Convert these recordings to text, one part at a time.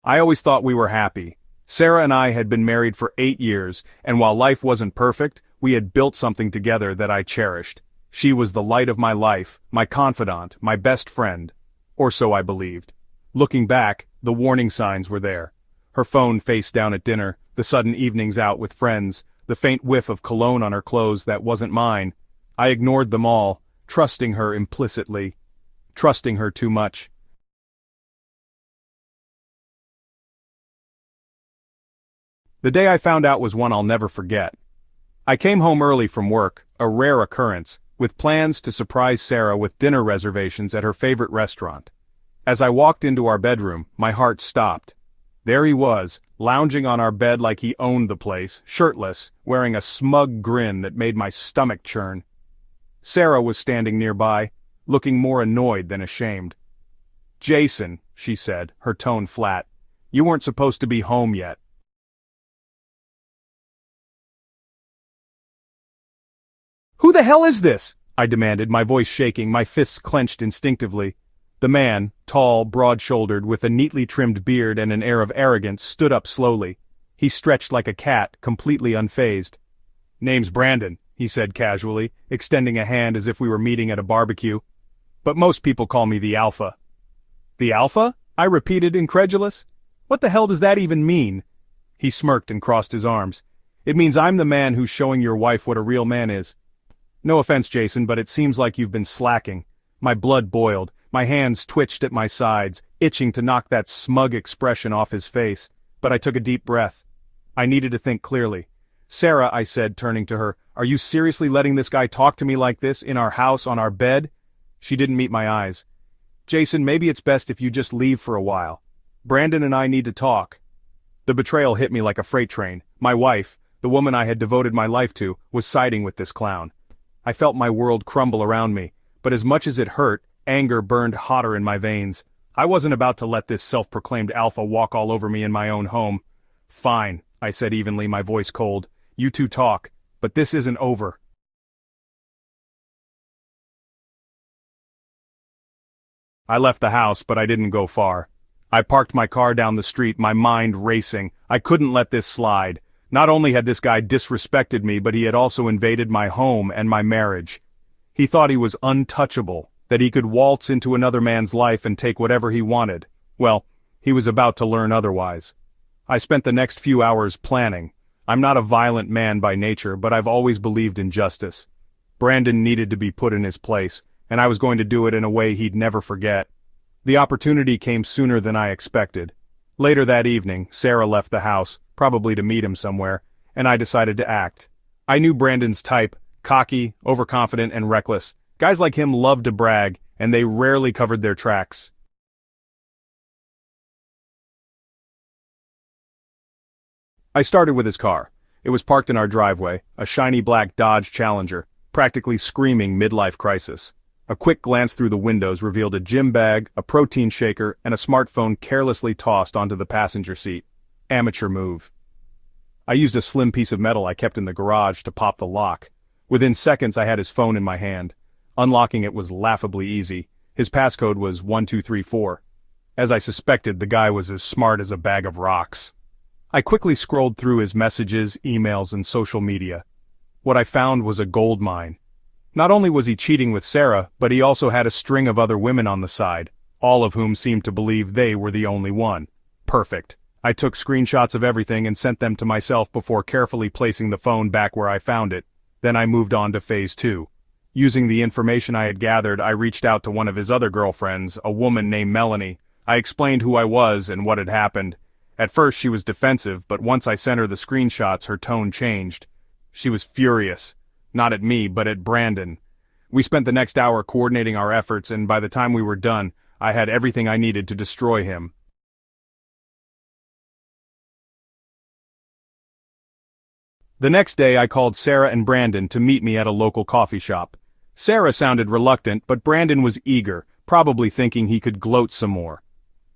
I always thought we were happy. Sarah and I had been married for 8 years, and while life wasn't perfect, we had built something together that I cherished. She was the light of my life, my confidant, my best friend. Or so I believed. Looking back, the warning signs were there. Her phone face down at dinner, the sudden evenings out with friends, the faint whiff of cologne on her clothes that wasn't mine. I ignored them all, trusting her implicitly. Trusting her too much. The day I found out was one I'll never forget. I came home early from work, a rare occurrence, with plans to surprise Sarah with dinner reservations at her favorite restaurant. As I walked into our bedroom, my heart stopped. There he was, lounging on our bed like he owned the place, shirtless, wearing a smug grin that made my stomach churn. Sarah was standing nearby, looking more annoyed than ashamed. "Jason," she said, her tone flat, "you weren't supposed to be home yet." "Who the hell is this?" I demanded, my voice shaking, my fists clenched instinctively. The man, tall, broad-shouldered, with a neatly trimmed beard and an air of arrogance, stood up slowly. He stretched like a cat, completely unfazed. "Name's Brandon," he said casually, extending a hand as if we were meeting at a barbecue. "But most people call me the Alpha." "The Alpha?" I repeated, incredulous. "What the hell does that even mean?" He smirked and crossed his arms. "It means I'm the man who's showing your wife what a real man is." "No offense, Jason, but it seems like you've been slacking." My blood boiled, my hands twitched at my sides, itching to knock that smug expression off his face, but I took a deep breath. I needed to think clearly. "Sarah," I said, turning to her, "are you seriously letting this guy talk to me like this, in our house, on our bed?" She didn't meet my eyes. "Jason, maybe it's best if you just leave for a while. Brandon and I need to talk." The betrayal hit me like a freight train. My wife, the woman I had devoted my life to, was siding with this clown. I felt my world crumble around me, but as much as it hurt, anger burned hotter in my veins. I wasn't about to let this self-proclaimed alpha walk all over me in my own home. "Fine," I said evenly, my voice cold. "You two talk, but this isn't over." I left the house, but I didn't go far. I parked my car down the street, my mind racing. I couldn't let this slide. Not only had this guy disrespected me, but he had also invaded my home and my marriage. He thought he was untouchable, that he could waltz into another man's life and take whatever he wanted. Well, he was about to learn otherwise. I spent the next few hours planning. I'm not a violent man by nature, but I've always believed in justice. Brandon needed to be put in his place, and I was going to do it in a way he'd never forget. The opportunity came sooner than I expected. Later that evening, Sarah left the house, probably to meet him somewhere, and I decided to act. I knew Brandon's type, cocky, overconfident, and reckless. Guys like him loved to brag, and they rarely covered their tracks. I started with his car. It was parked in our driveway, a shiny black Dodge Challenger, practically screaming midlife crisis. A quick glance through the windows revealed a gym bag, a protein shaker, and a smartphone carelessly tossed onto the passenger seat. Amateur move. I used a slim piece of metal I kept in the garage to pop the lock. Within seconds I had his phone in my hand. Unlocking it was laughably easy. His passcode was 1234. As I suspected, the guy was as smart as a bag of rocks. I quickly scrolled through his messages, emails, and social media. What I found was a goldmine. Not only was he cheating with Sarah, but he also had a string of other women on the side, all of whom seemed to believe they were the only one. Perfect. I took screenshots of everything and sent them to myself before carefully placing the phone back where I found it. Then I moved on to phase 2. Using the information I had gathered, I reached out to one of his other girlfriends, a woman named Melanie. I explained who I was and what had happened. At first she was defensive, but once I sent her the screenshots, her tone changed. She was furious. Not at me, but at Brandon. We spent the next hour coordinating our efforts, and by the time we were done, I had everything I needed to destroy him. The next day I called Sarah and Brandon to meet me at a local coffee shop. Sarah sounded reluctant, but Brandon was eager, probably thinking he could gloat some more.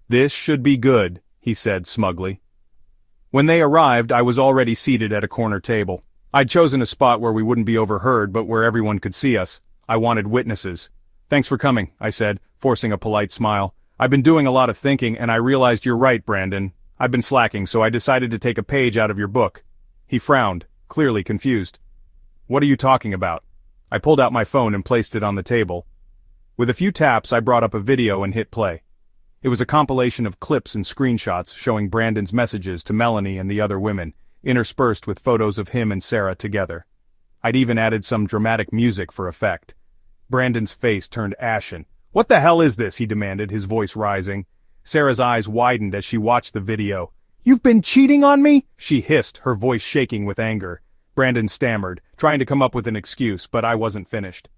"This should be good," he said smugly. When they arrived, I was already seated at a corner table. I'd chosen a spot where we wouldn't be overheard but where everyone could see us. I wanted witnesses. "Thanks for coming," I said, forcing a polite smile. "I've been doing a lot of thinking and I realized you're right, Brandon. I've been slacking, so I decided to take a page out of your book. He frowned, clearly confused. What are you talking about? I pulled out my phone and placed it on the table. With a few taps, I brought up a video and hit play. It was a compilation of clips and screenshots showing Brandon's messages to Melanie and the other women, interspersed with photos of him and Sarah together. I'd even added some dramatic music for effect. Brandon's face turned ashen. What the hell is this? He demanded, his voice rising. Sarah's eyes widened as she watched the video. You've been cheating on me? She hissed, her voice shaking with anger. Brandon stammered, trying to come up with an excuse, but I wasn't finished.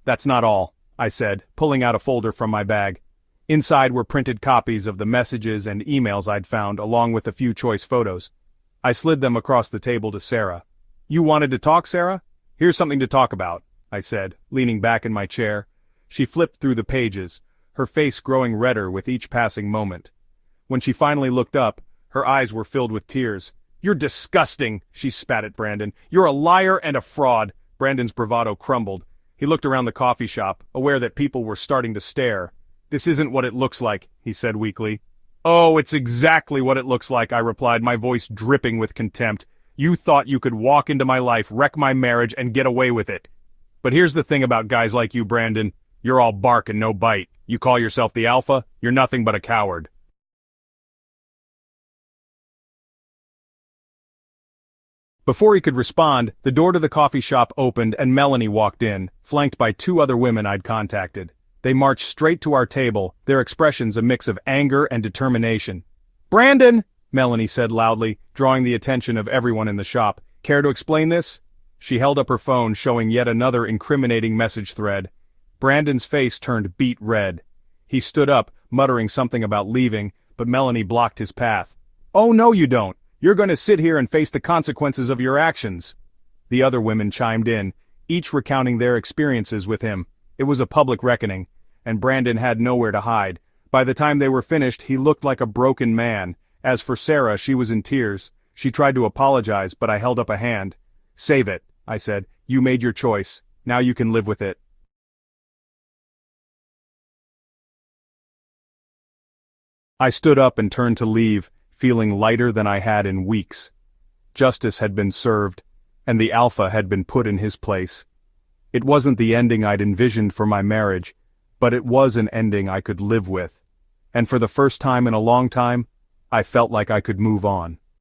That's not all, I said, pulling out a folder from my bag. Inside were printed copies of the messages and emails I'd found, along with a few choice photos. I slid them across the table to Sarah. You wanted to talk, Sarah? Here's something to talk about, I said, leaning back in my chair. She flipped through the pages, her face growing redder with each passing moment. When she finally looked up, her eyes were filled with tears. You're disgusting, she spat at Brandon. You're a liar and a fraud. Brandon's bravado crumbled. He looked around the coffee shop, aware that people were starting to stare. This isn't what it looks like, he said weakly. Oh, it's exactly what it looks like, I replied, my voice dripping with contempt. You thought you could walk into my life, wreck my marriage, and get away with it. But here's the thing about guys like you, Brandon. You're all bark and no bite. You call yourself the alpha? You're nothing but a coward. Before he could respond, the door to the coffee shop opened and Melanie walked in, flanked by two other women I'd contacted. They marched straight to our table, their expressions a mix of anger and determination. Brandon, Melanie said loudly, drawing the attention of everyone in the shop. Care to explain this? She held up her phone, showing yet another incriminating message thread. Brandon's face turned beet red. He stood up, muttering something about leaving, but Melanie blocked his path. Oh no you don't. You're going to sit here and face the consequences of your actions. The other women chimed in, each recounting their experiences with him. It was a public reckoning, and Brandon had nowhere to hide. By the time they were finished, he looked like a broken man. As for Sarah, she was in tears. She tried to apologize, but I held up a hand. Save it, I said. You made your choice. Now you can live with it. I stood up and turned to leave, feeling lighter than I had in weeks. Justice had been served, and the alpha had been put in his place. It wasn't the ending I'd envisioned for my marriage, but it was an ending I could live with. And for the first time in a long time, I felt like I could move on.